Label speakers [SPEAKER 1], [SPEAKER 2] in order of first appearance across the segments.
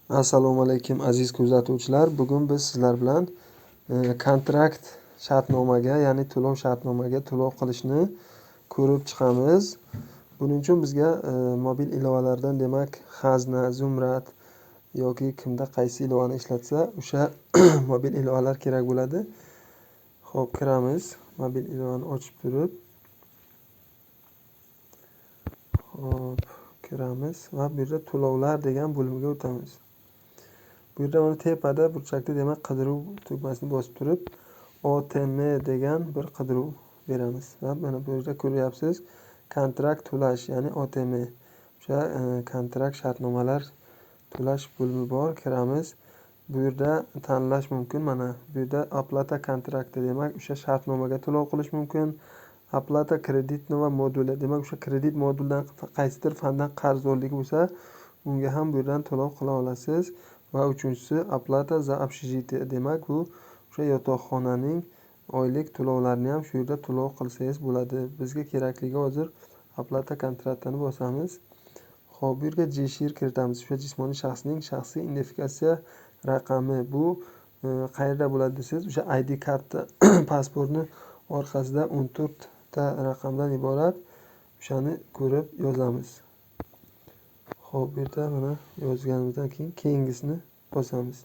[SPEAKER 1] Assalomu alaykum aziz kuzatuvchilar. Bugun biz sizlar bilan kontrakt shartnomaga, ya'ni to'lov shartnomaga to'lov qilishni ko'rib chiqamiz. Buning uchun bizga mobil ilovalardan, demak, Xazna, Zumrad yoki kimda qaysi ilovani ishlatsa, o'sha mobil ilovalar kerak bo'ladi. Xo'p, kiramiz. Mobil ilovani ochib turib, xo'p, kiramiz va bu yerda to'lovlar degan bo'limga o'tamiz. Bu yerda mana tepada burchakda demak qidiruv tugmasini bosib turib OTM degan bir qidiruv beramiz. Va mana bu yerda ko'ryapsiz, kontrakt to'lash, ya'ni OTM. O'sha kontrakt shartnomalar to'lash bo'limi bor. Kiramiz. Bu yerda tanlash mumkin. Mana bu yerda oplata kontrakti, demak o'sha shartnomaga to'lov qilish mumkin. Oplata kreditnova moduli, demak o'sha kredit modulidan qaysidir fandan qarzdorligi bo'lsa, unga ham bu yerdan to'lov qila olasiz. Va uchinchisi oplata za общежитие, demak bu o'sha yotoqxonaning oylik to'lovlarini ham shu yerda to'lov qilsangiz bo'ladi. Bizga kerakligi hozir oplata kontraktini bosamiz. Xo'p, bu yerga JSHIR kiritamiz. O'sha jismoniy shaxsning shaxsiy identifikatsiya raqami. Bu qayerda bo'ladi desiz, o'sha ID karta pasportni orqasida 14 ta raqamdan iborat. O'shani ko'rib yozamiz. Xo'p, bu yerda mana yozganimizdan keyin keyingisini bosamiz.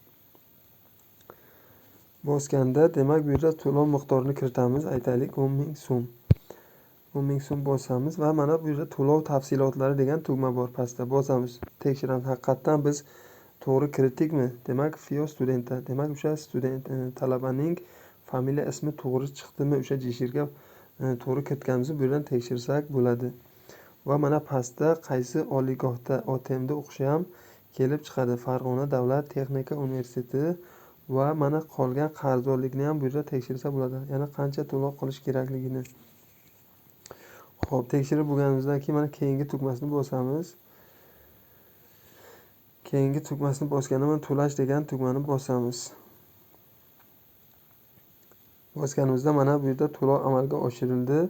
[SPEAKER 1] Bosganda demak bu yerda to'lov miqdorini kiritamiz. Aytaylik 10 ming so'm. 10 ming so'm bosamiz va mana bu yerda to'lov tafsilotlari degan tugma bor pastda. Bosamiz. Tekshiramiz, haqiqatdan biz to'g'ri kiritdikmi? Demak, FIO studenta. Demak, o'sha student talabaning familiya ismi to'g'ri chiqdimi? O'sha JSHIRga to'g'ri kiritganimizni bu yerdan tekshirsak bo'ladi. Va mana pastda qaysi oliygohda OTMda o'qishi ham kelib chiqadi. Farg'ona davlat texnika universiteti. Va mana qolgan qarzdorlikni ham bu yerda tekshirsa bo'ladi. Yana qancha to'lov qilish kerakligini. Xo'p, tekshirib bo'lganimizdan keyin mana keyingi tugmasini bosamiz. Keyingi tugmasini bosganda mana to'lash degan tugmani bosamiz. Bosganimizda mana bu yerda to'lov amalga oshirildi.